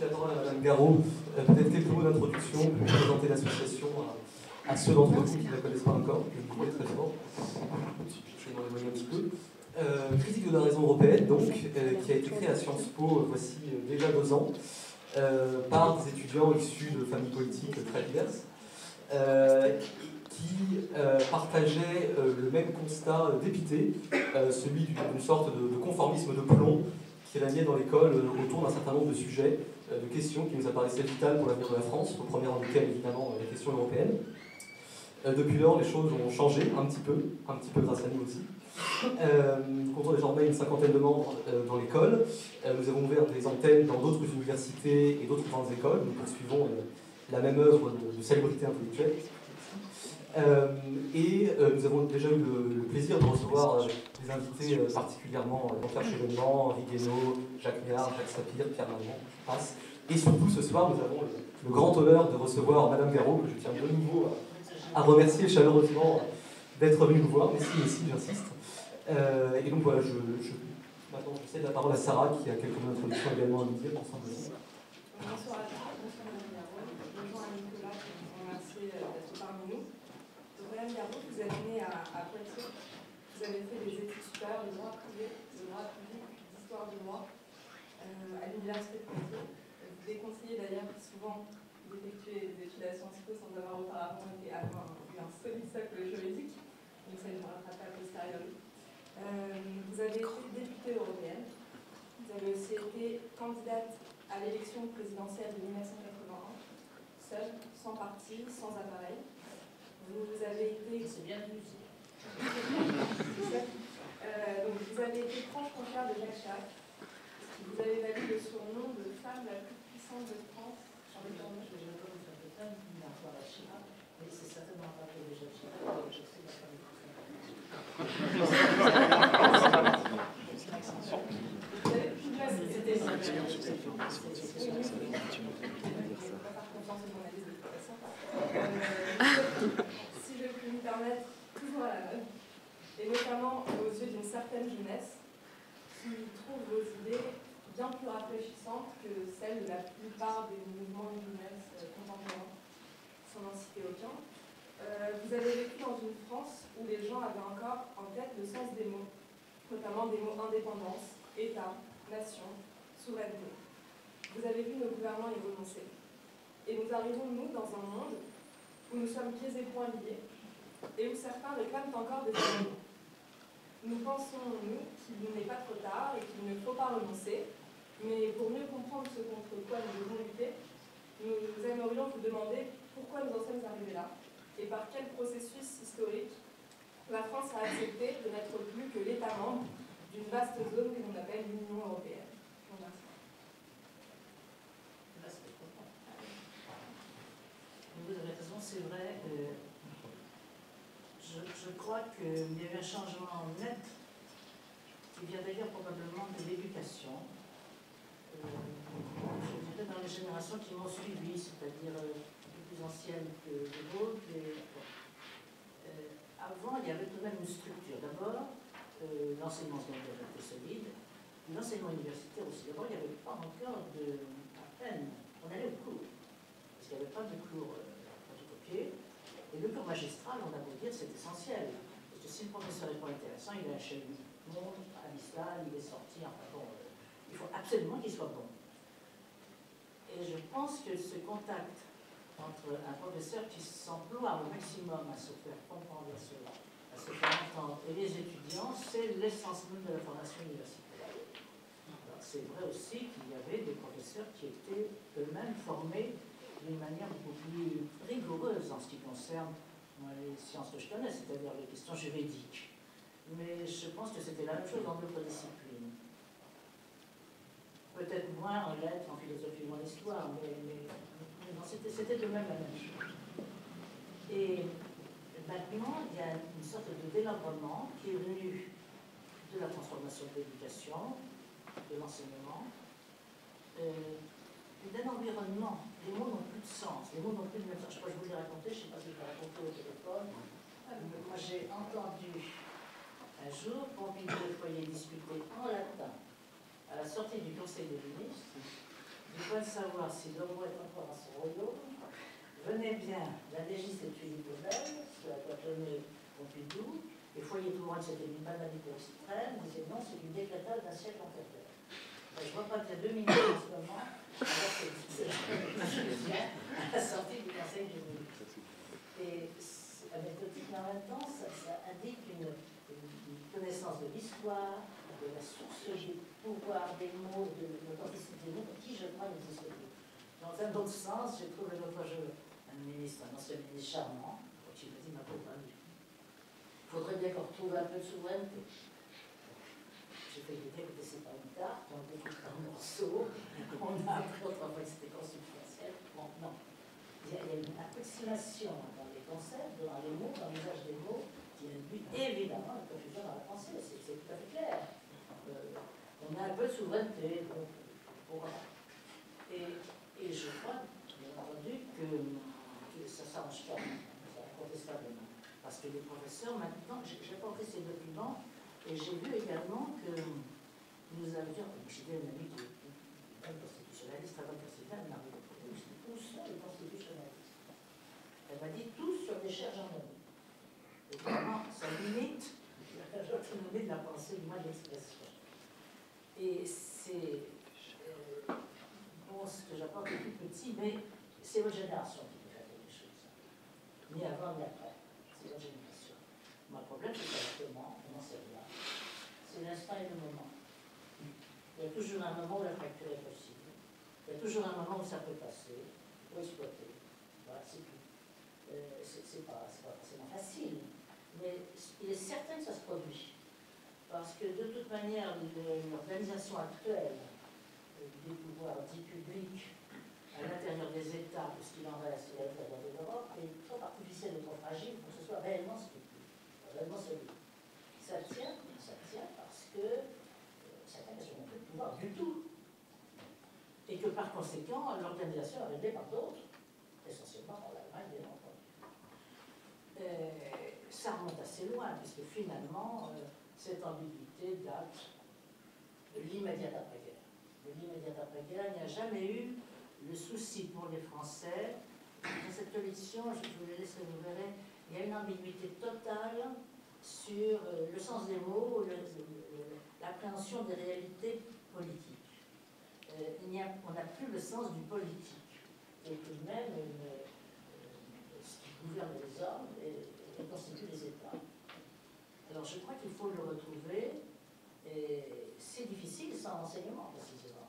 la parole à Madame Garot, peut-être quelques mots d'introduction pour présenter l'association à ceux d'entre vous qui ne la connaissent pas encore, que je connais très fort. Je vais m'en éloigner un petit peu. Critique de la raison européenne, donc, qui a été créée à Sciences Po voici déjà 2 ans, par des étudiants issus de familles politiques très diverses, qui partageaient le même constat dépité, celui d'une sorte de conformisme de plomb qui régnait dans l'école autour d'un certain nombre de sujets, de questions qui nous apparaissaient vitales pour l'avenir de la France, au premier rang duquel évidemment les questions européennes. Depuis lors, les choses ont changé un petit peu grâce à nous aussi. Nous comptons désormais une 50aine de membres dans l'école. Nous avons ouvert des antennes dans d'autres universités et d'autres grandes écoles. Nous poursuivons la même œuvre de salubrité intellectuelle. Nous avons déjà eu le plaisir de recevoir des invités particulièrement Jean-Pierre Chevènement, Henri Guénaud, Jacques Méard, Jacques Sapir, Pierre Malmont, je passe. Et surtout, ce soir, nous avons le grand honneur de recevoir Madame Garot, que je tiens de nouveau à remercier chaleureusement d'être venue nous voir. Merci, j'insiste. Et donc voilà, maintenant je cède la parole à Sarah, qui a quelques mots d'introduction également à nous dire ensemble. Bonsoir à tous, bonsoir Madame Garot. Bonjour à Nicolas, qui nous remercie d'être parmi nous. Madame Garot, vous êtes née à Poitiers. Vous avez fait des études supérieures de droit privé, de droit public, d'histoire du droit à l'université de Poitiers. Vous déconseillez d'ailleurs souvent d'effectuer des études à Sciences Po sans avoir auparavant eu un solide socle juridique. Donc ça ne me rattrape pas a posteriori. Vous avez été députée européenne. Vous avez aussi été candidate à l'élection présidentielle de 1981, seule, sans parti, sans appareil. Vous avez été... C'est bien vu. Donc vous avez été proche confrère de Jacques Chirac. Vous avez valu le surnom de femme la plus puissante de France. Je ne vais pas vous faire de femme, ni à voir à Chirac, mais c'est certainement pas que Jacques Chirac, je sais la femme. Si je puis me permettre, toujours à la mode, et notamment aux yeux d'une certaine jeunesse qui trouve vos idées bien plus rafraîchissantes que celles de la plupart des mouvements de jeunesse contemporains, sans en citer aucun. Vous avez vécu dans une France où les gens avaient encore en tête le sens des mots, notamment des mots indépendance, État, nation, souveraineté. Vous avez vu nos gouvernements y renoncer. Et nous arrivons, nous, dans un monde où nous sommes pieds et poings liés, et où certains réclament encore des éléments. Nous pensons, nous, qu'il n'est pas trop tard et qu'il ne faut pas renoncer, mais pour mieux comprendre ce contre quoi nous devons lutter, nous aimerions vous demander pourquoi nous en sommes arrivés là, et par quel processus historique la France a accepté de n'être plus que l'État membre d'une vaste zone que l'on appelle l'Union européenne. Je vous remercie. Vous avez raison, c'est vrai. Je crois qu'il y a eu un changement net qui vient d'ailleurs probablement de l'éducation. Je dirais dans les générations qui m'ont suivi, c'est-à-dire plus anciennes que les vôtres. Avant, il y avait tout de même une structure. D'abord, l'enseignement secondaire était solide, l'enseignement universitaire aussi. D'abord, il n'y avait pas encore à peine, on allait au cours, parce qu'il n'y avait pas de cours photocopiés. Et le cours magistral, on a beau dire, c'est essentiel. Parce que si le professeur n'est pas intéressant, il a un chez lui. Monde, à l'islam, il est sorti, enfin bon, il faut absolument qu'il soit bon. Et je pense que ce contact entre un professeur qui s'emploie au maximum à se faire comprendre, à se faire entendre, et les étudiants, c'est l'essence même de la formation universitaire. Alors c'est vrai aussi qu'il y avait des professeurs qui étaient eux-mêmes formés d'une manière beaucoup plus rigoureuse en ce qui concerne les sciences que je connais, c'est-à-dire les questions juridiques. Mais je pense que c'était la même chose dans d'autres disciplines. Peut-être moins en lettres, en philosophie ou en histoire, mais c'était de même la même chose. Et maintenant, il y a une sorte de délabrement qui est venu de la transformation de l'éducation, de l'enseignement, d'un environnement. Les mots n'ont plus de sens, les mots n'ont plus de même sens. Je crois que je vous l'ai raconté, je ne sais pas si je l'ai raconté au téléphone. Moi, j'ai entendu un jour Pompidou et Foyer discuter en latin à la sortie du Conseil des ministres, du point de savoir si le roi est encore dans son royaume, venez bien la législature libérale, sur la Cotonnet Pompidou, et Foyer Touraine, c'était une banalité extrême, disait non, c'est une décrétale d'un siècle antérieur. Je ne vois pas qu'il y a 2 minutes en ce moment, alors que c'est à la sortie du Conseil du ministre. Et anecdotique, mais en même temps, ça indique une connaissance de l'histoire, de la source du pouvoir des mots, de l'authenticité des mots, qui, je crois, n'existe plus. Dans un autre sens, j'ai trouvé l'autre jour un ancien ministre charmant, qui m'a dit, ma pauvre amie, il faudrait bien qu'on retrouve un peu de souveraineté. J'ai fait l'idée que c'est pas une tarte, on découpe un morceau, on a appris autrefois que c'était consubstantiel. Bon, non. Il y a une approximation dans les concepts, dans les mots, dans l'usage des mots, qui induit évidemment une confusion dans la pensée, c'est tout à fait clair. On a un peu de souveraineté, donc, voilà. Et je crois, bien entendu, que ça ne s'arrange pas, incontestablement. Parce que les professeurs, maintenant, j'ai pas pris ces documents, et j'ai vu également que nous avions, j'étais un ami de constitutionnaliste, très bonne constitutionnaliste, elle m'a dit, où sont les constitutionnalistes? Elle m'a dit, tous sur des chaires gendarmeries. Et vraiment, ça limite l'autonomie de la pensée, du moins de l'expression. Et c'est, bon, ce que j'apporte est tout petit, mais c'est votre génération qui peut faire quelque chose. Ni avant, ni après. C'est votre génération. Mon problème, c'est exactement, on n'en sait rien. C'est l'instant et le moment. Il y a toujours un moment où la fracture est possible. Il y a toujours un moment où ça peut passer, il faut exploiter. Voilà, c'est tout. C'est pas forcément facile, mais il est certain que ça se produit. Parce que de toute manière, l'organisation actuelle des pouvoirs dits publics à l'intérieur des États, de ce qu'il en reste à l'intérieur de l'Europe, est trop artificielle et trop fragile pour que ce soit réellement structuré, réellement solide. Ça tient parce que certains n'ont plus de pouvoir du tout. Et que par conséquent, l'organisation est réglée par d'autres, essentiellement par l'Allemagne, bien entendu. Ça remonte assez loin, puisque finalement, cette ambiguïté date de l'immédiat après-guerre. De l'immédiat après-guerre, il n'y a jamais eu le souci pour les Français. Dans cette collection, je vous les laisse, vous verrez, il y a une ambiguïté totale sur le sens des mots, l'appréhension des réalités politiques. On n'a plus le sens du politique, qui est tout de même ce qui gouverne les hommes et constitue les États. Alors je crois qu'il faut le retrouver, et c'est difficile sans enseignement précisément.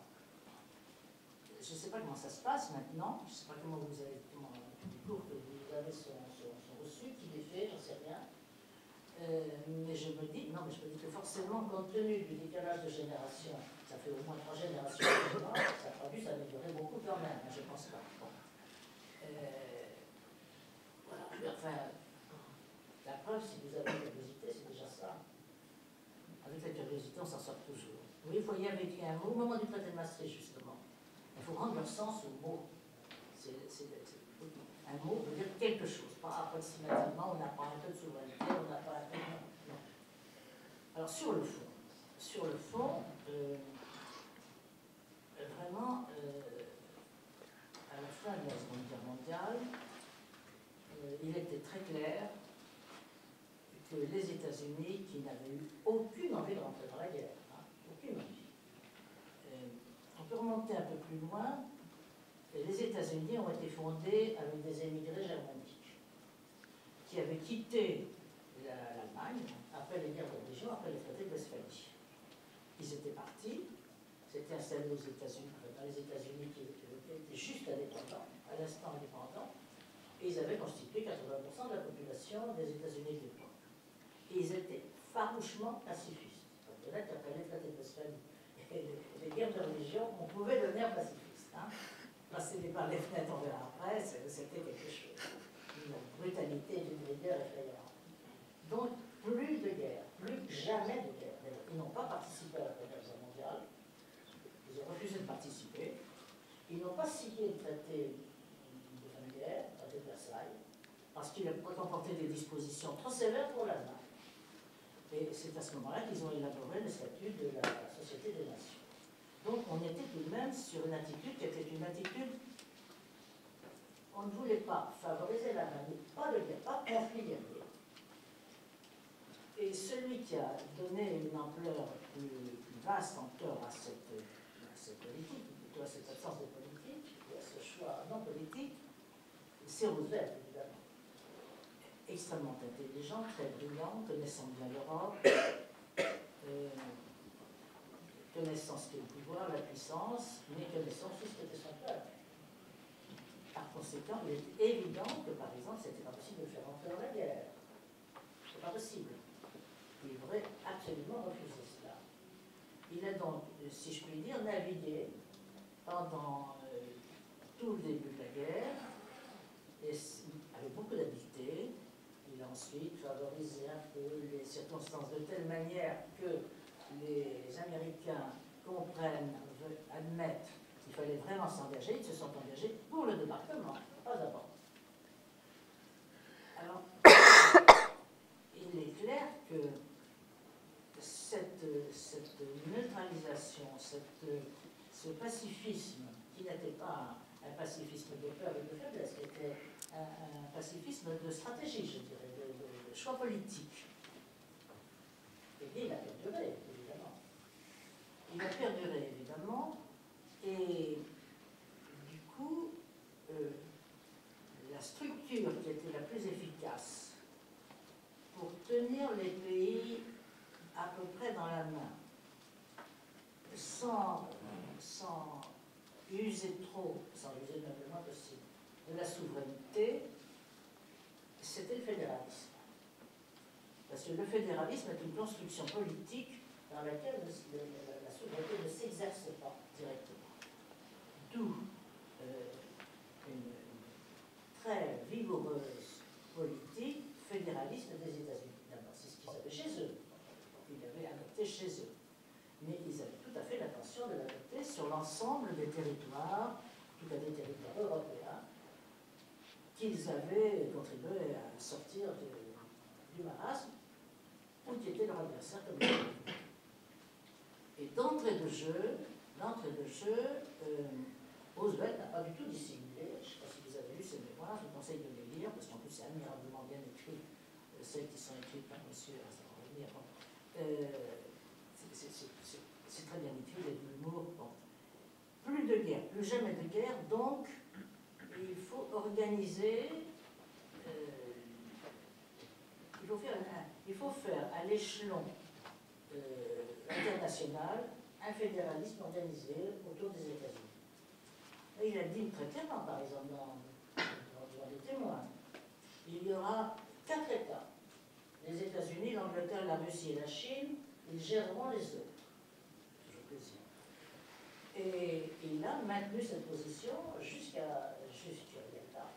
Je ne sais pas comment ça se passe maintenant, je ne sais pas comment vous avez, les cours que vous avez sont reçus, qui les fait, j'en sais rien. Mais je me dis que forcément, compte tenu du décalage de génération, ça fait au moins 3 générations, ça a dû s'améliorer beaucoup quand même, je ne pense pas. Bon. Voilà, enfin, la preuve, si vous avez une curiosité, c'est déjà ça. Avec la curiosité, on s'en sort toujours. Oui, il faut y avec un mot, au moment du traité de Maastricht, justement. Il faut rendre leur sens au mot. Un mot veut dire quelque chose, pas approximativement, on n'a pas un peu de souveraineté, on n'a pas un peu de... Non. Alors, sur le fond, vraiment, à la fin de la Seconde Guerre mondiale, il était très clair que les États-Unis, qui n'avaient eu aucune envie de rentrer dans la guerre, aucune envie. On peut remonter un peu plus loin. Les États-Unis ont été fondés avec des émigrés germaniques qui avaient quitté l'Allemagne après les guerres de religion, après les traités de Westphalie. Ils étaient partis, s'étaient installés aux États-Unis, dans les États-Unis qui étaient juste indépendants, à l'instant indépendants, et ils avaient constitué 80% de la population des États-Unis de l'époque. Et ils étaient farouchement pacifistes. Donc là, qu'après les traités de Westphalie et les guerres de religion, on pouvait devenir pacifiste. Passer par les fenêtres, on verra après, c'était quelque chose. Une brutalité d'une rigueur effrayante. Donc, plus de guerre, plus jamais de guerre. Ils n'ont pas participé à la Première Guerre mondiale, ils ont refusé de participer, ils n'ont pas signé le traité de fin de guerre, le traité de Versailles, parce qu'il comportait des dispositions trop sévères pour l'Allemagne. Et c'est à ce moment-là qu'ils ont élaboré le statut de la Société des Nations. Donc, on était tout de même sur une attitude qui était une attitude. On ne voulait pas favoriser la famille, pas de guerre, pas de conflit guerrier. Et celui qui a donné une ampleur plus vaste encore à cette politique, plutôt à cette absence de politique, ou à ce choix non politique, c'est Roosevelt, évidemment. Extrêmement intelligent, très brillant, connaissant bien l'Europe, connaissant ce qu'est le pouvoir, la puissance, mais connaissant aussi ce qu'était son peuple. Par conséquent, il est évident que, par exemple, c'était pas possible de faire entrer dans la guerre. C'est pas possible. Il aurait absolument refusé cela. Il a donc, si je puis dire, navigué pendant tout le début de la guerre, et avec beaucoup d'habileté. Il a ensuite favorisé un peu les circonstances de telle manière que les Américains comprennent, admettent qu'il fallait vraiment s'engager. Ils se sont engagés pour le débarquement, pas avant. Alors, il est clair que cette neutralisation, ce pacifisme, qui n'était pas un pacifisme de peur et de faiblesse, qui était un pacifisme de stratégie, je dirais, de choix politique. Et il a perduré, évidemment. Il a perduré, évidemment, et du coup, la structure qui était la plus efficace pour tenir les pays à peu près dans la main, sans user trop, sans user noblement possible, de la souveraineté, c'était le fédéralisme. Parce que le fédéralisme est une construction politique dans laquelle la souveraineté ne s'exerce pas directement. D'où une très vigoureuse politique fédéraliste des États-Unis. D'abord, c'est ce qu'ils avaient chez eux. Ils l'avaient adopté chez eux. Mais ils avaient tout à fait l'intention de l'adopter sur l'ensemble des territoires, en tout cas des territoires européens, qu'ils avaient contribué à sortir du marasme, ou qui était leur adversaire comme et d'entrée de jeu, Roosevelt n'a pas du tout dissimulé. Je ne sais pas si vous avez lu ses mémoires, je vous conseille de les lire, parce qu'en plus c'est admirablement bien écrit, celles qui sont écrites par monsieur, ça va revenir. C'est très bien écrit, il y a de l'humour. Bon. Plus de guerre, plus jamais de guerre, donc il faut organiser, il faut faire à l'échelon international un fédéralisme organisé autour des États-Unis. Et il a dit très clairement, par exemple, dans les témoins, il y aura 4 États. Les États-Unis, l'Angleterre, la Russie et la Chine, ils géreront les autres. Toujours plaisir. Et il a maintenu cette position jusqu'à Yalta,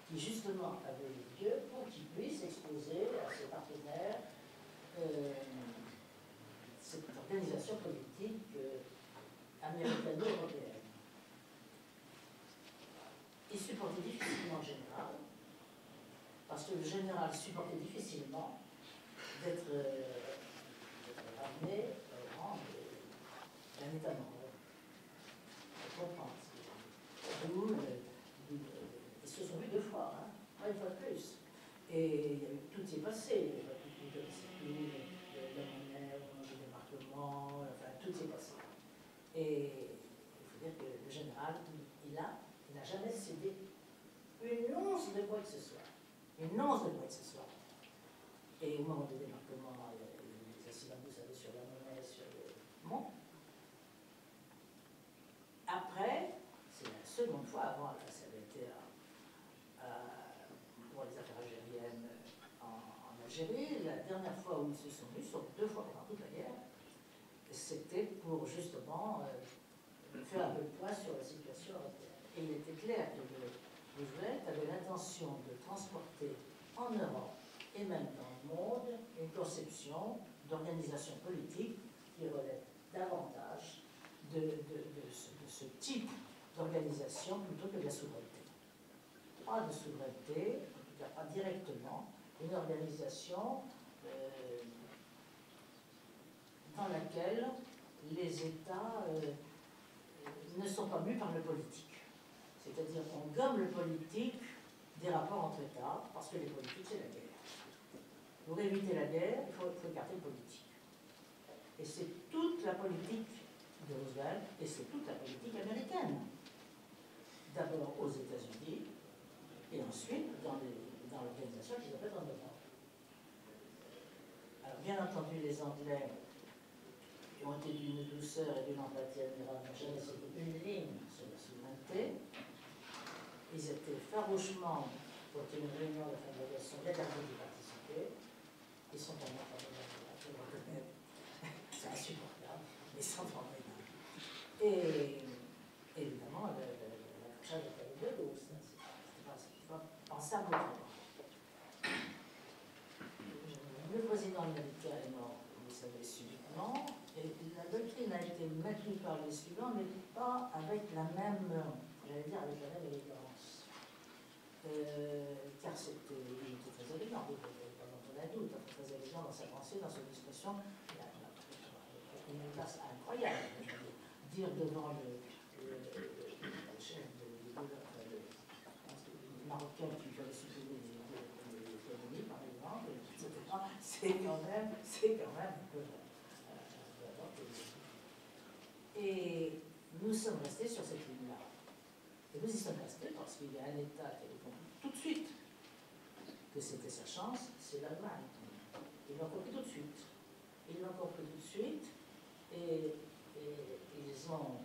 qui justement avait eu lieu pour qu'il puisse exposer à ses partenaires cette organisation politique américano-européenne. Il supportait difficilement le général, parce que le général supportait difficilement d'être ramené au rang d'un État membre. On comprend. Ils se sont vus 2 fois, hein, pas une fois de plus. Et tout y est passé. La monnaie, le débarquement, enfin, tout y est passé. Et il faut dire que le général, il n'a jamais cédé une once de quoi que ce soit. Une once de quoi que ce soit. Et au moment du débarquement, les incidents, vous savez, sur la monnaie, sur le... Bon. Après, c'est la seconde fois, avant, là, ça avait été pour les affaires algériennes en Algérie. La dernière fois où ils se sont vus, sur 2 fois pendant toute la guerre, c'était pour justement faire un peu le point sur la situation européenne. Et il était clair que Roosevelt avait l'intention de transporter en Europe et même dans le monde une conception d'organisation politique qui relève davantage de ce type d'organisation plutôt que de la souveraineté. Pas de souveraineté, en tout cas pas directement, une organisation dans laquelle les États ne sont pas mus par le politique. C'est-à-dire qu'on gomme le politique des rapports entre États, parce que les politiques, c'est la guerre. Pour éviter la guerre, il faut écarter le politique. Et c'est toute la politique de Roosevelt, et c'est toute la politique américaine. D'abord aux États-Unis, et ensuite dans l'organisation qu'ils appellent en Europe. Alors bien entendu, les Anglais qui ont été d'une douceur et d'une empathie admirable n'ont jamais cité une ligne sur la souveraineté. Ils étaient farouchement pour une réunion de la fin de la guerre, sont interdits d'y participer. Ils sont vraiment formidables, je le reconnais. C'est insupportable, mais ils sont formidables. Et évidemment, l'achat de la de l'eau, c'est pas pensable autrement. Le président américain est mort, vous le savez, subitement, et la doctrine a été maintenue par les suivants, mais pas avec la même, j'allais dire, avec la même élégance. Car il était très élégant, pendant qu'on a doute, très élégant dans sa pensée, dans son expression, il a une place incroyable. Dire devant le chef du Marocain qui fallait supprimer les colonies, par exemple, etc., c'est quand même un peu. Et nous sommes restés sur cette ligne-là. Et nous y sommes restés parce qu'il y a un État qui avait compris tout de suite que c'était sa chance, c'est l'Allemagne. Ils l'ont compris tout de suite. Ils l'ont compris tout de suite et ils ont.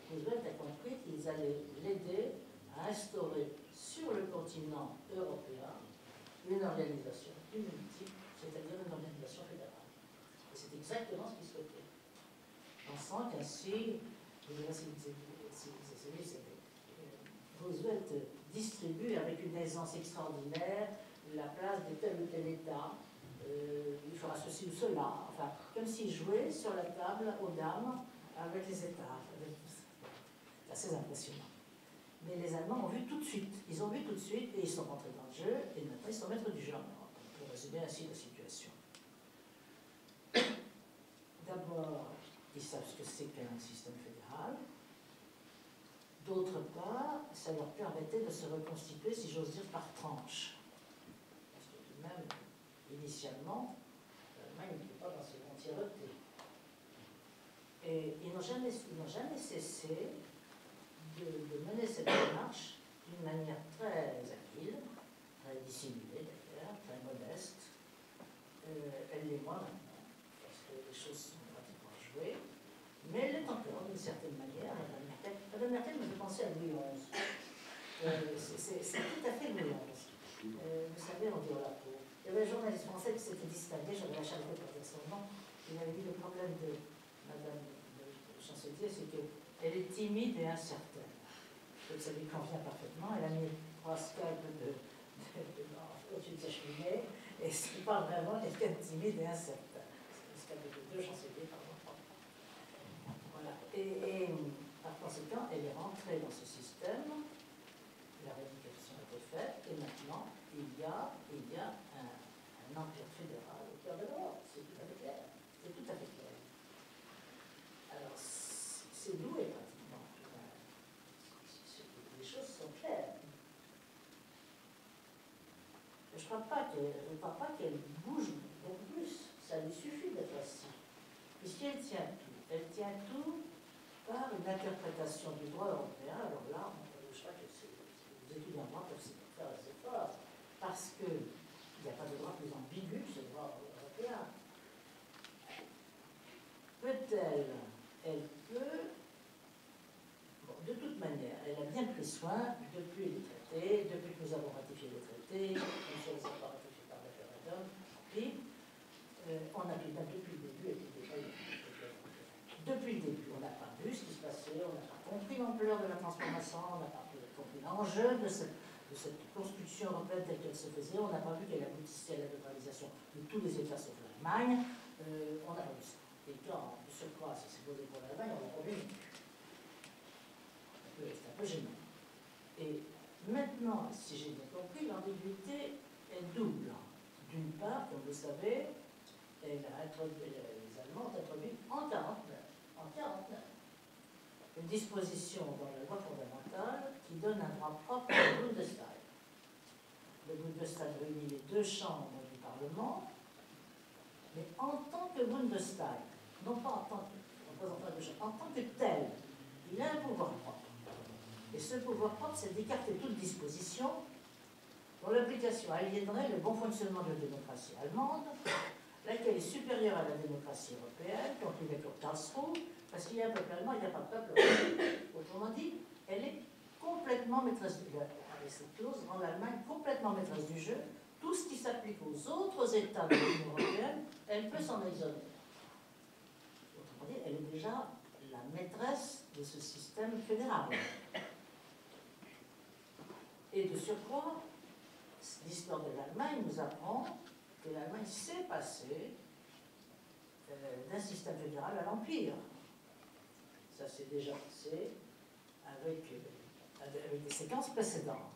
Roosevelt a compris qu'ils allaient l'aider à instaurer sur le continent européen une organisation multiple, c'est-à-dire une organisation fédérale. Et c'est exactement ce qu'il souhaitait. Pensant qu'ainsi, Roosevelt distribue avec une aisance extraordinaire la place de tel ou tel État, il fera ceci ou cela, enfin, comme s'il jouait sur la table aux dames avec les États. C'est assez impressionnant. Mais les Allemands ont vu tout de suite, ils ont vu tout de suite et ils sont rentrés dans le jeu et maintenant ils sont maîtres du jeu en Europe, pour résumer ainsi la situation. D'abord, ils savent ce que c'est qu'un système fédéral. D'autre part, ça leur permettait de se reconstituer, si j'ose dire, par tranches. Parce que tout de même, initialement, l'Allemagne n'était pas dans ses entièretés. Et ils n'ont jamais cessé de mener cette démarche d'une manière très habile, très dissimulée d'ailleurs, très modeste. Elle l'est moins maintenant, parce que les choses sont pratiquement jouées, mais elle l'est encore d'une certaine manière. Madame Merkel me fait penser à Louis XI. C'est tout à fait Louis XI. Vous savez, on dit au la peau. Il y avait un journaliste français qui s'était distingué, j'avais la charité pour dire son nom, il avait dit le problème de Madame le chancelier, c'est qu'elle est timide et incertaine. Donc ça lui convient parfaitement. Elle a mis 3 scalpes au-dessus de sa cheminée, et c'est pas vraiment quelqu'un de timide et incertain. C'est le scalpe de 2 chanceliers, pardon. Voilà. Et par conséquent, elle est rentrée dans ce système, la rééducation a été faite, et maintenant, il y a un empire fédéral au cœur de l'Europe. C'est tout à fait clair. C'est tout à fait clair. Alors, c'est doué pratiquement. Les choses sont claires. Je ne crois pas qu'elle bouge beaucoup plus. Ça lui suffit d'être assise. Puisqu'elle tient tout. Elle tient tout par une interprétation du droit européen. Alors là, je crois que les étudiants en droit peuvent faire des efforts, parce qu'il n'y a pas de droit plus ambigu que ce droit européen. Elle peut, bon, de toute manière, elle a bien pris soin depuis les traités, depuis que nous avons ratifié les traités, nous sommes encore ratifiés par le référendum, puis on a depuis le début été détaillé. Depuis le début, on n'a pas vu ce qui se passait, on n'a pas compris l'ampleur de la transformation, on n'a pas compris l'enjeu de cette construction européenne telle qu'elle se faisait, on n'a pas vu qu'elle aboutissait à la neutralisation de tous les États sauf l'Allemagne, on n'a pas vu ça. Et quand, de surcroît, ça s'est posé pour l'Allemagne, on n'a pas vu. C'est un peu gênant. Et maintenant, si j'ai bien compris, l'ambiguïté est double. D'une part, comme vous savez, les Allemands ont introduit en 1949 une disposition dans la loi fondamentale qui donne un droit propre au Bundestag. Le Bundestag réunit les deux chambres du Parlement, mais en tant que Bundestag, non pas en tant que représentant de chambre, en tant que tel, il a un pouvoir propre. Et ce pouvoir propre, c'est d'écarter toute disposition dont l'application aliénerait le bon fonctionnement de la démocratie allemande, laquelle est supérieure à la démocratie européenne, conclut l'accord Karlsruhe, parce qu'il y a un peuple allemand, il n'y a pas de peuple européen. Autrement dit, elle est complètement maîtresse du jeu. Avec cette clause, rend l'Allemagne complètement maîtresse du jeu. Tout ce qui s'applique aux autres États de l'Union européenne, elle peut s'en exonérer. Autrement dit, elle est déjà la maîtresse de ce système fédéral. Et de surcroît, l'histoire de l'Allemagne nous apprend que l'Allemagne s'est passée d'un système fédéral à l'Empire. Ça s'est déjà passé avec des séquences précédentes,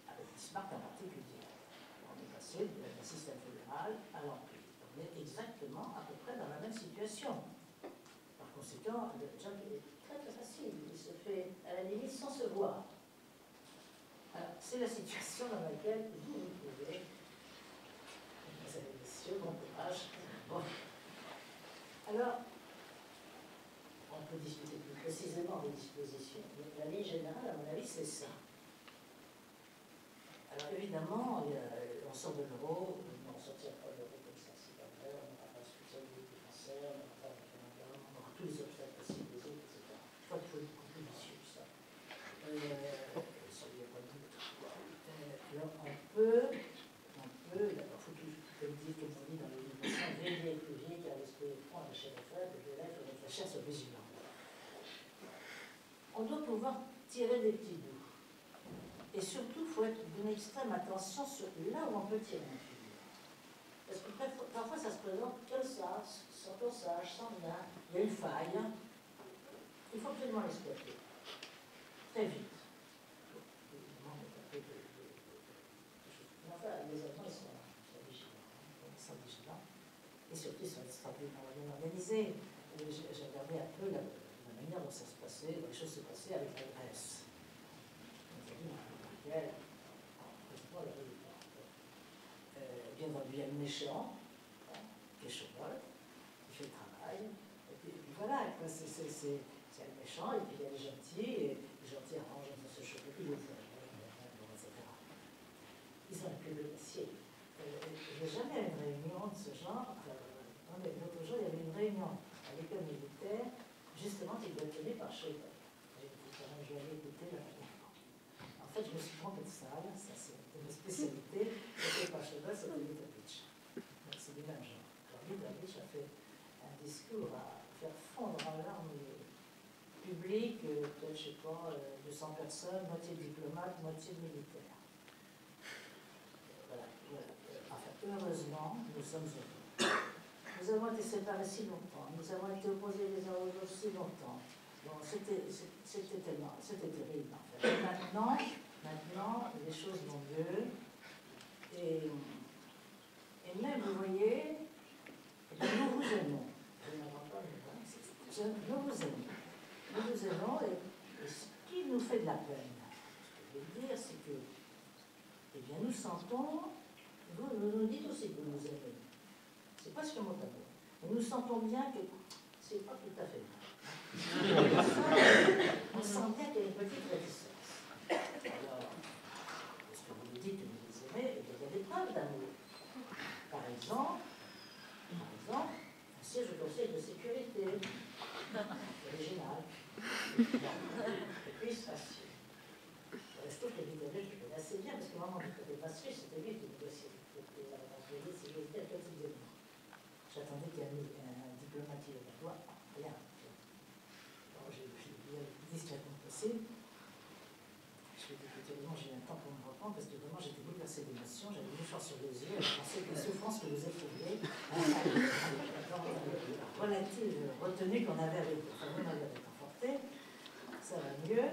avec Bismarck en particulier. On est passé d'un système fédéral à l'Empire. On est exactement à peu près dans la même situation. Par conséquent, le job est très très facile. Il se fait à la limite sans se voir. Alors, c'est la situation dans laquelle vous vous trouvez. Mesdames et messieurs, bon courage. Bon. Alors, on peut discuter plus précisément des dispositions, mais la ligne générale, à mon avis, c'est ça. Alors, évidemment, on sort de l'euro, on ne sortira pas de l'euro comme ça, c'est pas vrai, on n'aura pas de spécialité français, on n'aura pas de référendum, on aura tous les obstacles possibles, les autres, etc. Je crois qu'il faut être beaucoup plus vicieux, ça. Ça, il n'y a pas de doute. Alors, on peut, d'abord, il faut tout, comme on dit dans l'éducation, veiller plus vite, car l'esprit est franc, la chair est faible, et là, il faut que la chair soit vigilante. On doit pouvoir tirer des petits bouts. Et surtout, il faut être d'une extrême attention sur là où on peut tirer un petit bout. Parce que parfois, ça se présente comme ça, sans corsage, sans rien, il y a une faille. Il faut absolument l'exploiter. Très vite. Enfin, les Allemands, ils sont vigilants. Et surtout, ils sont extraordinairement bien organisés. J'ai regardé un peu la manière dont ça se passait, les choses se passaient avec la Grèce. Bien entendu, il y a le méchant, qui est cheval, qui fait le travail, et puis voilà, c'est le méchant, et puis il y a les gentils, et les gentils arrangent dans ce cheval, etc. Ils ont un peu de l'acier. Je n'ai jamais eu une réunion de ce genre. L'autre jour, il y avait une réunion à l'école militaire, justement, qui était tenue par Cheval. Je vais aller écouter la réunion. En fait, je me suis trompée de salle, ça c'était ma spécialité. C'était pas Cheval, c'était Mitrovic. C'est du même genre. Alors, Mitrovic a fait un discours à faire fondre en larmes public, peut-être, je ne sais pas, 200 personnes, moitié diplomate, moitié militaire. Voilà. Enfin, heureusement, nous sommes heureux. Nous avons été séparés si longtemps, nous avons été opposés les uns aux autres si longtemps. Bon, c'était terrible en fait. Maintenant, les choses vont mieux. Et même, vous voyez, nous vous aimons. Je n'entends pas, nous vous aimons. Nous vous aimons et ce qui nous fait de la peine, ce que je veux dire, c'est que, eh bien, nous sentons, vous nous dites aussi que vous nous aimez. C'est pas ce que mot à mot. Mais nous sentons bien que c'est pas tout à fait vrai. On sent bien qu'il y a une petite réticence. Alors, est-ce que vous nous dites que vous les aimez? Il y a des preuves d'amour. Par exemple, un siège au Conseil de sécurité, original, et puis spatieux. Je trouve que l'évidemment, je le connais assez bien, parce qu'au moment du côté spatieux, c'était lui qui négociait. J'attendais qu'il y ait un diplomatique de la loi. Rien. Alors, j'ai discrètement passé. Je lui ai dit, effectivement, j'ai eu un temps pour me reprendre parce que vraiment, j'étais bouleversée d'émotion. J'avais une mouchoir sur les yeux. Je pensais que les souffrances que vous éprouviez, relative retenue qu'on avait avec vous. Enfin, vous m'avez réconforté. Ça va mieux.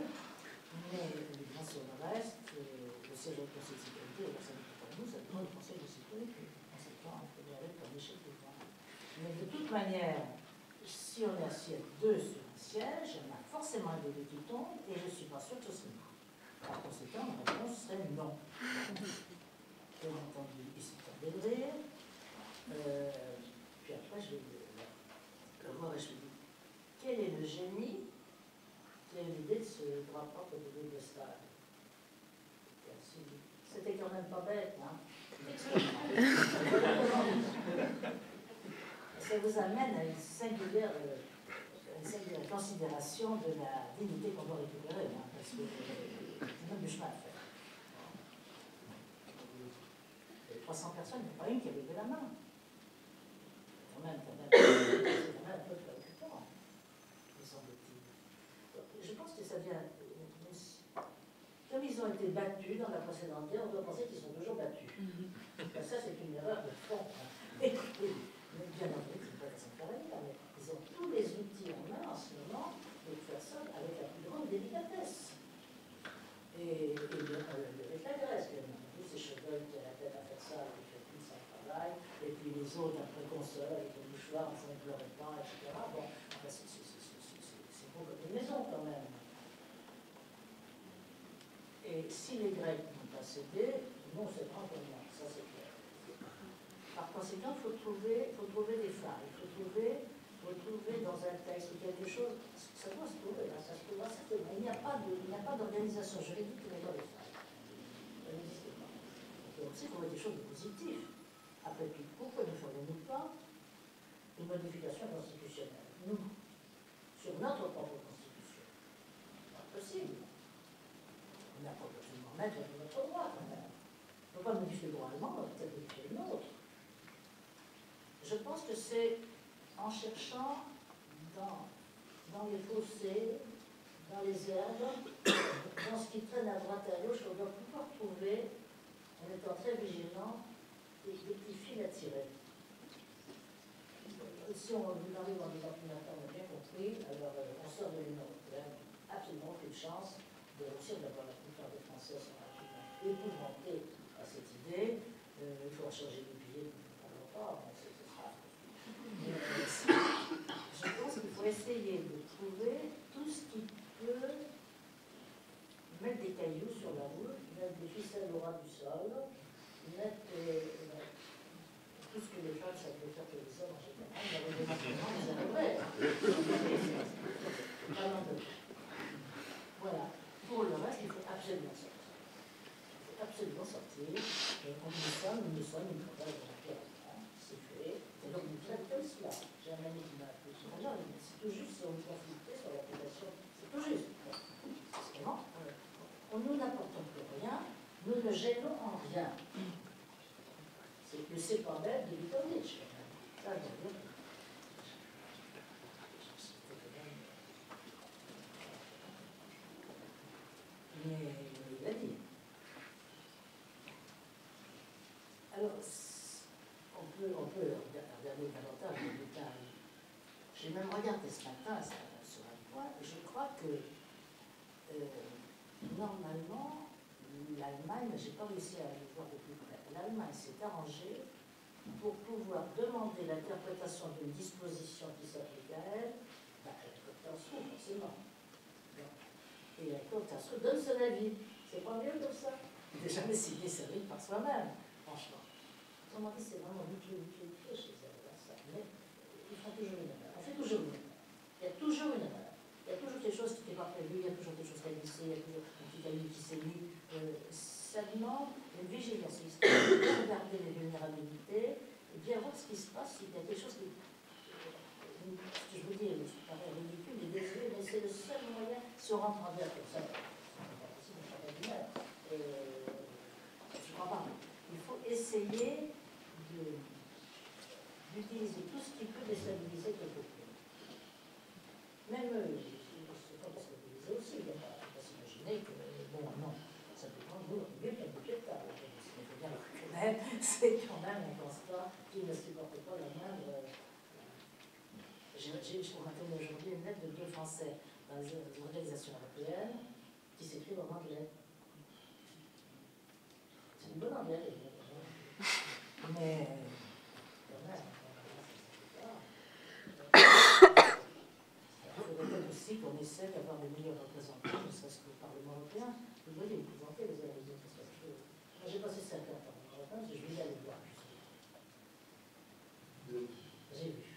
Mais, évidemment, sur le reste, le siège du Conseil de sécurité, ça ne peut pas nous, ça dépend du Conseil de sécurité. On peut y aller comme échec. Mais de toute manière, si on est assis à deux sur un siège, il y en a forcément un des deux qui tombe, et je ne suis pas sûre que ce serait nous. Par conséquent, la réponse serait non. Bien entendu, ils sont tombés de rire. Puis après, je vais le voir et je lui dis, quel est le génie qui a eu l'idée de se rapporter de Bundestag? C'était quand même pas bête, hein? Ça vous amène à une singulière considération de la dignité qu'on doit récupérer, hein, parce que c'est même du chemin à faire. Les 300 personnes, il n'y a pas une qui a levé la main. C'est quand même un peu préoccupant, me semble-t-il. Je pense que ça vient. Comme ils ont été battus dans la précédente guerre, on doit penser qu'ils sont toujours battus. Ben, ça, c'est une erreur de fond. Et bien entendu, c'est pas façon de travailler, mais ils ont tous les outils en main en ce moment de faire ça avec la plus grande délicatesse. Et avec la Grèce, bien entendu, c'est Cheveux qui a la tête à faire ça, il fait tout son travail, et puis les autres, après console, avec le mouchoir, en train de pleurer pas, etc. Bon, enfin, c'est pour une maison quand même. Et si les Grecs n'ont pas cédé, nous on se prend pour moi, ça c'est clair. Par conséquent, il faut trouver des failles, il faut trouver dans un texte quelque chose, ça doit se trouver, là, ça se trouvera certainement. Il n'y a pas d'organisation juridique qui n'est pas de failles. Ça n'existe pas. Donc c'est trouver des choses de positives. Après tout, pourquoi ne ferions-nous pas une modification constitutionnelle, nous, sur notre propre constitution? C'est pas possible. On n'a pas besoin de mettre notre droit quand même. On ne peut pas modifier le droit allemand, on va peut-être modifier le nôtre. Je pense que c'est en cherchant dans les fossés, dans les herbes, dans ce qui traîne à droite et à gauche, qu'on doit pouvoir trouver, en étant très vigilant, des petits fils à tirer. Si on arrive dans les ordinateurs, on a bien compris, alors on sort de l'Union européenne, absolument aucune chance de réussir d'avoir la plupart des Français sont absolument épouvantés à cette idée. Il faut changer de billets, on ne parle pas, ce sera. Je pense qu'il faut essayer de trouver tout ce qui peut mettre des cailloux sur la route, mettre des ficelles au ras du sol, mettre tout ce que les femmes savent faire que les hommes en général, mais avec des maintenant, ils arriveraient. Voilà. Pour le reste, il faut absolument sortir. Il faut absolument sortir. Nous sommes une travail de la pierre. C'est fait. Et donc, nous traitons comme cela. J'ai un ami qui m'a appelé sur un genre, c'est tout juste si on est consulté sur l'application. C'est tout juste. C'est vraiment. Nous n'apportons plus rien. Nous ne gênons en rien. C'est que c'est pas bête de Lipovitch. Ça, je veux dire. Mais il a dit. Alors, on peut regarder davantage les détails. J'ai même regardé ce matin sur un point, et je crois que normalement, l'Allemagne, je n'ai pas réussi à le voir de plus près, l'Allemagne s'est arrangée pour pouvoir demander l'interprétation d'une disposition qui s'applique à elle, à la Cour Karlsruhe, forcément. Et la Cour Karlsruhe donne son avis. C'est pas mieux comme ça. Il n'est jamais signé sa vie par soi-même, franchement. Autrement dit, c'est vraiment chez elle, ça. Mais ils font toujours une erreur. On fait toujours une erreur. Il y a toujours une erreur. Il y a toujours quelque chose qui n'est pas prévu, il y a toujours quelque chose qui a glissé, il y a toujours un petit caillou qui s'est mis. Ça demande une vigilance extrême, bien regarder les vulnérabilités, et bien voir ce qui se passe, s'il y a quelque chose qui. Ce que je vous dis, ça paraît ridicule et désolé, mais c'est le seul moyen de se rendre en comme ça. C'est pas possible, on ne pas du mal. Je crois pas. Il faut essayer d'utiliser tout ce qui peut déstabiliser quelque chose. Même eux, ils ne sont pas déstabilisés aussi. Il ne faut pas s'imaginer que, bon, non, ça dépend de nous, mieux qu'un budget de table. C'est quand même un constat qui ne supporte pas la moindre. J'ai remarqué aujourd'hui une lettre de 2 Français dans les organisations européennes qui s'écrivent en anglais. C'est une bonne anglais, mais quand même, il faudrait essaie d'avoir les meilleurs représentants, ne serait-ce que le Parlement européen. Vous voyez, vous présentez les autres. Moi, j'ai passé 50 ans en Europe, je voulais aller voir. J'ai vu.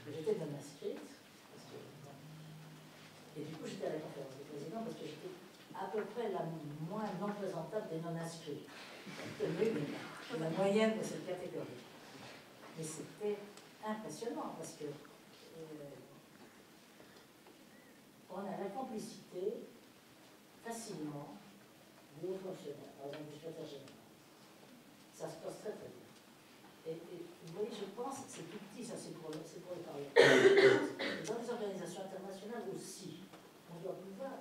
J'étais non inscrite. Et du coup, j'étais à la conférence des présidents parce que j'étais à peu près la moins non présentable des non inscrits. La moyenne de cette catégorie. Mais c'était impressionnant parce que on a la complicité facilement des hauts fonctionnaires, par exemple du secrétaire général. Ça se passe très très bien. Et vous voyez, je pense, c'est tout petit, ça c'est pour le Parlement. Dans les organisations internationales aussi, on doit pouvoir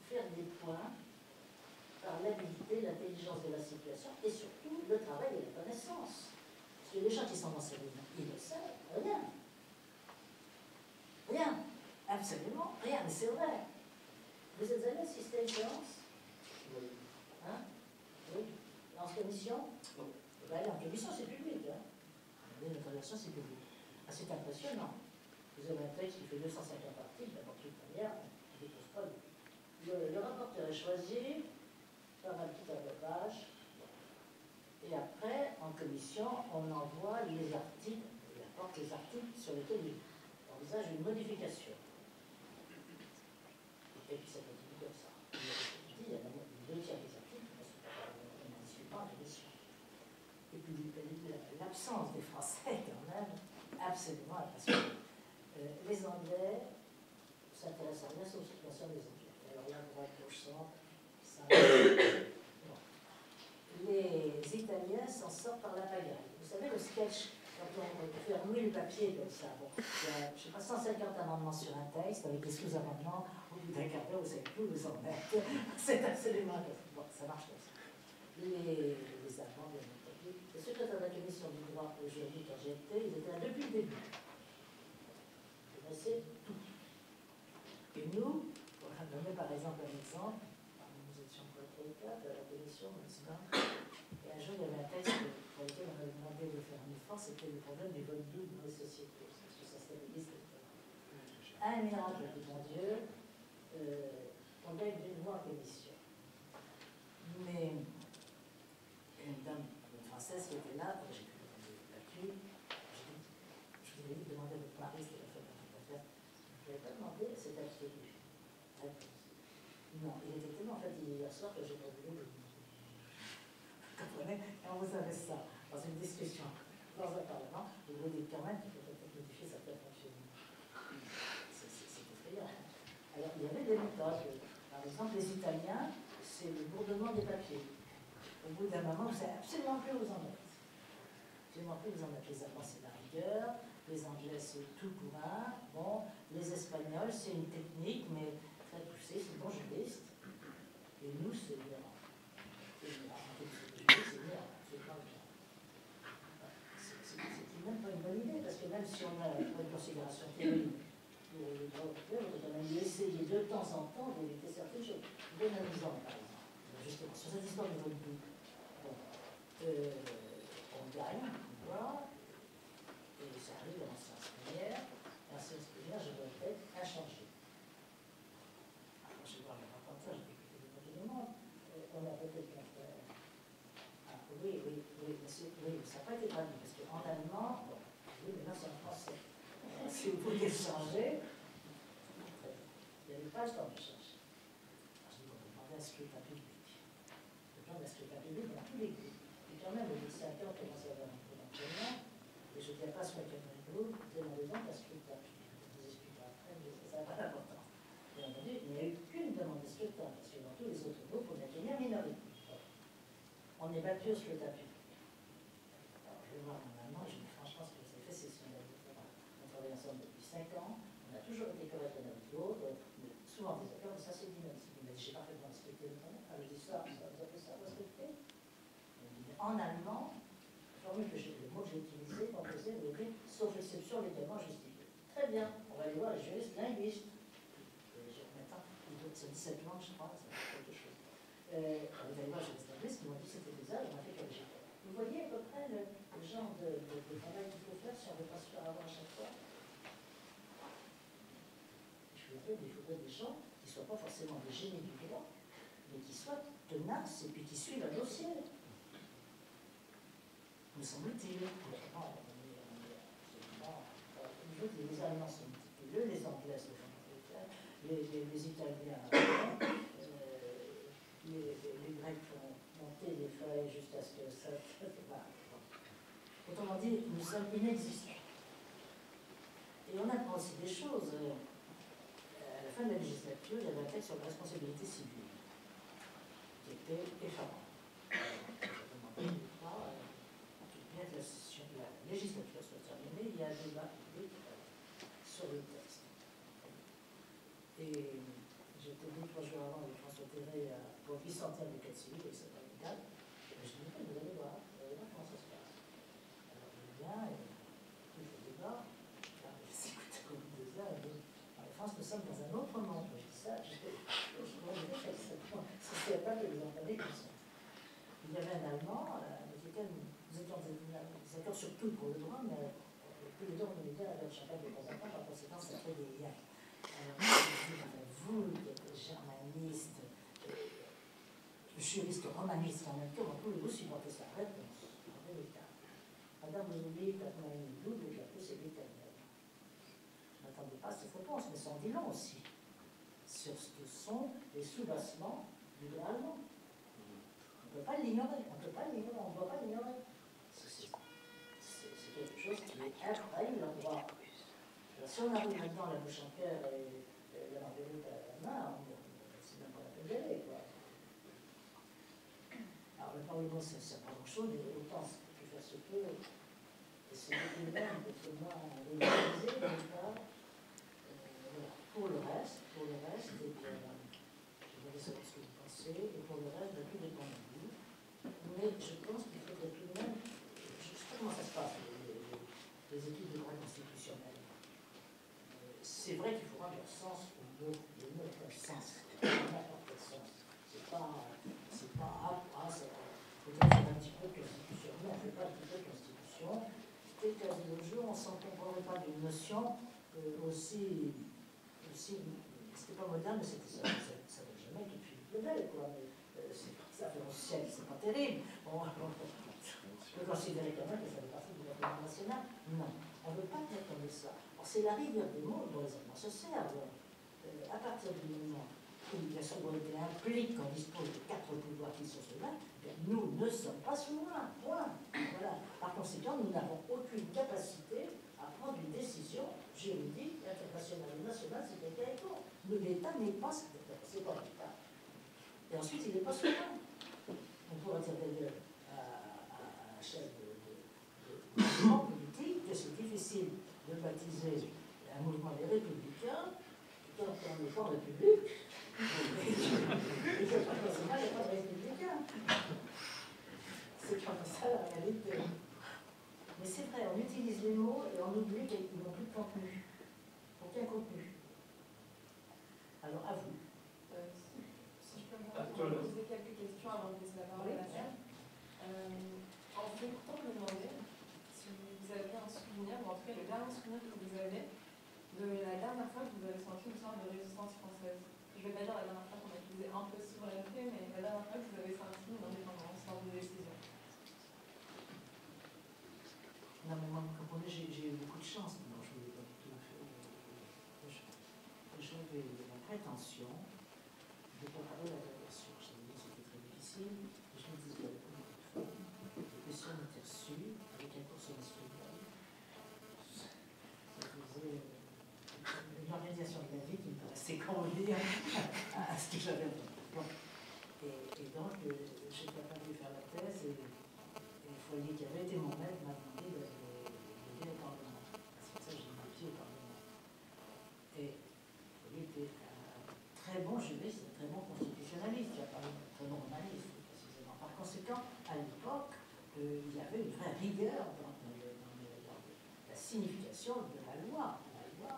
faire des points par l'habilité, l'intelligence de la situation et surtout le travail et la connaissance. Parce que les gens qui sont dans ces réunions, ils ne savent rien. Rien. Absolument rien, mais c'est vrai. Vous êtes allé assister à une séance? Hein? Oui. En commission? Non. Ben, en commission, c'est public. Hein? Notre relation, c'est public. Ah, c'est impressionnant. Vous avez un texte qui fait 250 articles, d'abord toute manière, qui ne dépose pas. Le rapporteur est choisi par un petit abreuvrage. Et après, en commission, on envoie les articles, il apporte les articles sur lesquels il envisage une modification. Et puis ça continue comme ça. Il y a deux tiers des articles, on n'en discute pas en commission. Et puis l'absence des Français, quand même, absolument impressionnante. Les Anglais s'intéressent à rien sauf ce qui concerne les Anglais. Alors là, droite, gauche, centre, ça. Bon. Les Italiens s'en sortent par la pagaille. Vous savez, le sketch, quand on fait remuer le papier comme ça, bon, il y a, je ne sais pas, 150 amendements sur un texte, avec des sous-amendements, au bout d'un quart d'heure, vous savez plus où vous en êtes. C'est absolument... Bon, ça marche comme ça. Les Allemands, bien entendu. Le secrétaire de la commission du droit aujourd'hui, quand j'y étais, ils étaient là depuis le début. Ils connaissaient tout. Et nous, pour donner par exemple un exemple, nous étions pour être quatre à la commission, n'est-ce pas? Et un jour, il y avait un texte pour lequel on avait demandé de faire un effort, c'était le problème du vote double dans les sociétés. Parce que ça stabilise, etc. Un miracle de mon Dieu, on gagne d'une voix en commission. Mais une dame française qui était là, j'ai pu demander là-dessus, je vous ai demandé à votre mari, c'était la fête de l'affaire. Je n'avais pas demandé, c'est absolu. Non, il était tellement fatigué hier soir que j'ai pas voulu le dire. Vous comprenez? Quand vous avez ça, dans une discussion, dans un parlement, vous vous dites quand même qu'il faut peut-être modifier certains fonctionnements. C'est effrayant. Alors, il y avait des méthodes. Par exemple, les Italiens, c'est le bourdonnement des papiers. Au bout d'un moment, vous ne savez absolument plus où vous en êtes. Absolument plus où vous en êtes. Les Allemands, c'est la rigueur. Les Anglais, c'est tout pour un. Bon, les Espagnols, c'est une technique, mais très poussée, c'est bon juriste. Et nous, c'est l'Iran. C'est l'Iran. C'est l'Iran. C'est même pas une bonne idée, parce que même si on a une considération terrible pour le droit européen, on peut quand même essayer de temps en temps d'éviter certaines choses. Je donne un exemple, par exemple. Justement, sur cette histoire de vote double. Bon, on gagne, on voit, et ça arrive dans la séance plénière. La séance plénière, je dois être inchangé. Alors, je vais voir le rapporteur, j'ai écouté le côté du monde. On a peut-être qu'un frère. Ah, oui, ça n'a pas été traduit, parce qu'en allemand, bon, oui, mais là c'est en français. Si vous pouviez changer, il n'y avait pas le temps de changer. Alors, je dis qu'on peut demander un scrutin public. Le plan d'un scrutin public dans tous les groupes. Et quand même, au bout de 5 ans, on commence à avoir un peu d'entraînement. Et je ne tiens pas sur un cabinet de groupe, demandez donc un scrutin public. Je vous expliquerai après, mais ça n'a pas d'importance. Bien entendu, il n'y a eu qu'une demande de scrutin, parce que dans tous les autres groupes, on a tenu en minorité. On est battu au scrutin public. Alors, je vais voir mon allemand, et je dis franchement, ce que vous avez fait, c'est ce qu'on a dit. On travaille ensemble depuis 5 ans, on a toujours été corrects l'un avec l'autre, souvent des accords, mais ça c'est dynamique. Mais j'ai parfaitement respecté le temps. Alors je dis ça, vous avez ça respecté? En allemand, le mot que j'ai utilisé, composé, vous dire, sauf exception légalement justifiée. Très bien, on va aller voir les juristes linguistes. Maintenant, c'est 17 langues, je crois, ça fait quelque chose. On va aller voir les juristes linguistes qui m'ont dit que c'était des âges, on a fait corriger. Vous voyez à peu près le genre de travail qu'il faut faire si on ne veut pas se faire avoir à chaque fois? Je vais fait, il faudrait des gens qui ne soient pas forcément des génies du droit, mais qui soient tenaces et puis qui suivent un dossier. Me semble-t-il. Autrement, les Allemands sont méticuleux, les Anglais se font les Italiens, les Grecs font monter les feuilles jusqu'à ce que ça... Autrement dit, nous sommes inexistants. Et on apprend aussi des choses. À la fin de la législature, il y avait un texte sur la responsabilité civile, qui était effarant. Bien que la législature soit terminée, il y a un débat public sur le texte. Et j'étais 2-3 jours avant avec François Terré pour le 800e du Code civil, et c'est pas le cas. Et je dis, vous allez voir comment ça se passe. Alors je viens, et il fait le débat. J'écoute comme 2 heures, et en France, nous sommes dans un autre monde. Je dis ça, je pourrais dire que c'est pas que les entendez comme ça. Il y avait un Allemand, avec lequel nous étions d'accord sur tout pour le droit, mais tous les deux, on était avec chacun de temps en temps, par conséquent, ça fait des liens. Alors, vous, qui êtes germaniste, juriste romaniste en même temps, pouvez-vous supporter sa réponse en 2015? Madame, vous oubliez quand on a une double de la possibilité éternelle. Je n'attendais pas à cette réponse, mais ça en dit long aussi sur ce que sont les soubassements du droit allemand. On ne peut pas l'ignorer, on ne doit pas l'ignorer. C'est quelque chose qui est infaillible en droit. Alors, si on arrive maintenant à la bouche en cœur et la marguerite à la main, c'est même pas la peine d'y aller, quoi. Alors le Parlement, ça ne sert pas grand-chose, mais autant qu'il fasse ce peu, essayer lui-même d'être moins réalisé, voilà. Pour le reste, eh bien, je voudrais savoir ce que vous pensez, et pour le reste, tout dépend de vous. Mais je pense qu'il faudrait tout de même, je ne sais pas comment ça se passe, les études de droit constitutionnel. C'est vrai qu'il faut rendre leur sens au mot, le mot comme sens, n'importe quel sens. C'est pas, ça faut dire un petit peu de constitution. Non, on ne fait pas un petit peu de constitution. Quelques jour, on ne s'encombre pas d'une notion aussi, c'était pas moderne, mais ça n'a jamais été Philippe le Bel, quoi. Mais, ça fait 11 siècles, c'est pas terrible. On peut considérer quand même que ça fait partie du gouvernement national. Non, on ne veut pas être comme ça. C'est la rigueur des mots dont les Allemands se servent. À partir du moment où la souveraineté implique qu'on dispose de 4 pouvoirs qui sont ceux-là, nous ne sommes pas souverains. Point. Voilà. Par conséquent, nous n'avons aucune capacité à prendre une décision juridique, internationale ou nationale, c'est quelqu'un est con. L'État n'est pas, c'est pas l'État. Et ensuite, il n'est pas souverain. On pourrait dire d'ailleurs à un chef de mouvement politique que c'est difficile de baptiser un mouvement des républicains quand on n'est pas en république. Et que pas forcément, il n'y a pas de républicains. C'est comme ça la réalité. Mais c'est vrai, on utilise les mots et on oublie qu'ils n'ont plus de contenu. Aucun contenu. Alors, à vous. Si je peux me poser quelques questions avant de laisser la parole à la salle. En vous écoutant, me demander si vous avez un souvenir, ou en tout cas le dernier souvenir que vous avez de la dernière fois que vous avez senti une sorte de résistance française. Je ne vais pas dire la dernière fois qu'on a utilisé un peu de souveraineté, mais la dernière fois que vous avez senti une indépendance dans vos décisions. Non, mais moi, vous comprenez, j'ai eu beaucoup de chance. Non, je ne voulais pas du tout faire. J'avais la prétention de préparer la graduation. Je savais que c'était très difficile. Et je me disais, il y avait beaucoup de femmes. Les questions m'étaient reçues avec un cours sur l'escrivage. Ça faisait une organisation de la vie qui me paraissait convenir à ce que j'avais entendu. Bon. Et donc, j'ai pas pu faire la thèse. Et le foyer qui avait été mon maître m'a demandé de venir au Parlement. C'est pour ça que j'ai mis le pied au Parlement. Et il était un très bon juriste, un très bon constitutionnaliste, il n'y a pas un très bon romaniste, précisément. Par conséquent, à l'époque, il y avait une vraie rigueur dans la signification de la loi. La loi,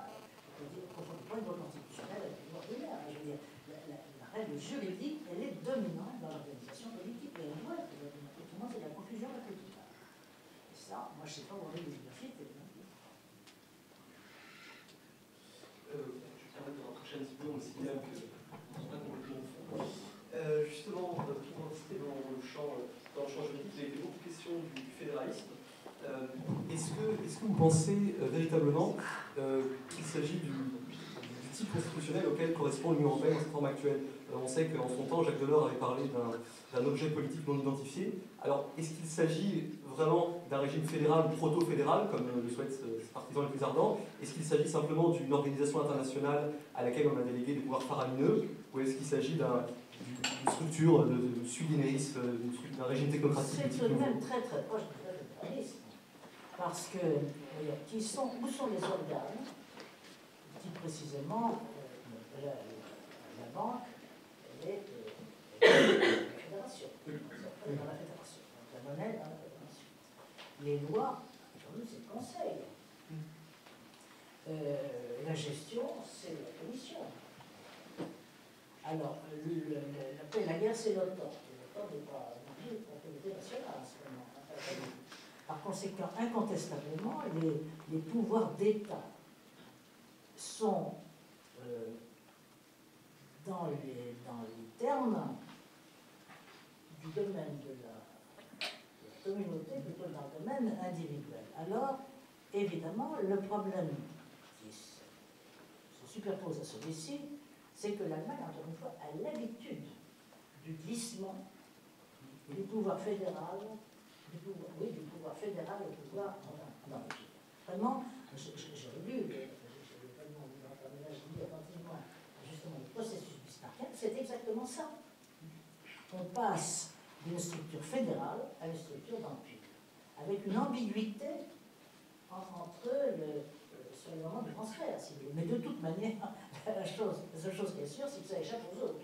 on ne confond pas une loi constitutionnelle avec une loi ordinaire. Je veux dire, la règle juridique, elle est dominante dans l'organisation politique, et elle doit être dominante. Autrement, c'est la confusion la plus totale. Et ça, moi, je ne sais pas où on est l'université. Je vais permettre dans la prochaine aussi bien que pas complètement au fond. Justement, pour rester dans le champ juridique, il y a été beaucoup de questions du fédéralisme. Est-ce que vous pensez véritablement qu'il s'agit du type constitutionnel auquel correspond l'Union européenne dans sa forme actuelle? On sait qu'en son temps, Jacques Delors avait parlé d'un objet politique non identifié. Alors, est-ce qu'il s'agit vraiment d'un régime fédéral ou proto-fédéral, comme le souhaitent ses partisans les plus ardents? Est-ce qu'il s'agit simplement d'une organisation internationale à laquelle on a délégué des pouvoirs faramineux? Ou est-ce qu'il s'agit d'une structure de sui generis, d'un régime technocratique? C'est tout de même très très proche du fédéralisme. Parce que, où sont les organes qui précisément, la banque, elle est dans la fédération. Dans la fédération. Donc la monnaie dans la fédération. Les lois, pour nous, c'est le conseil. La gestion, c'est la commission. Alors, la guerre, c'est l'OTAN. L'OTAN n'est pas une autorité nationale en ce moment. Par conséquent, incontestablement, les pouvoirs d'État sont dans les termes du domaine de la communauté, plutôt dans le domaine individuel. Alors, évidemment, le problème qui se superpose à celui-ci, c'est que l'Allemagne, encore une fois, a l'habitude du glissement du pouvoir fédéral, du pouvoir fédéral au pouvoir en Belgique. Vraiment, j'ai lu, justement, le processus bismarckien, c'est exactement ça. On passe d'une structure fédérale à une structure d'empire, avec une ambiguïté entre sur le moment du transfert, si vous voulez. Mais de toute manière, la seule chose qui est sûre, c'est que ça échappe aux autres.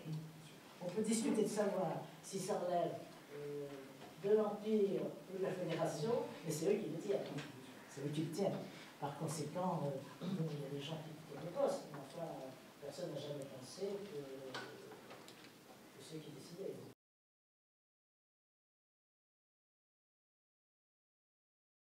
On peut discuter de savoir si ça relève de l'Empire ou de la Fédération, mais c'est eux qui le tiennent. C'est eux qui le tiennent. Par conséquent, il y a des gens qui tiennent le poste, mais enfin, personne n'a jamais pensé que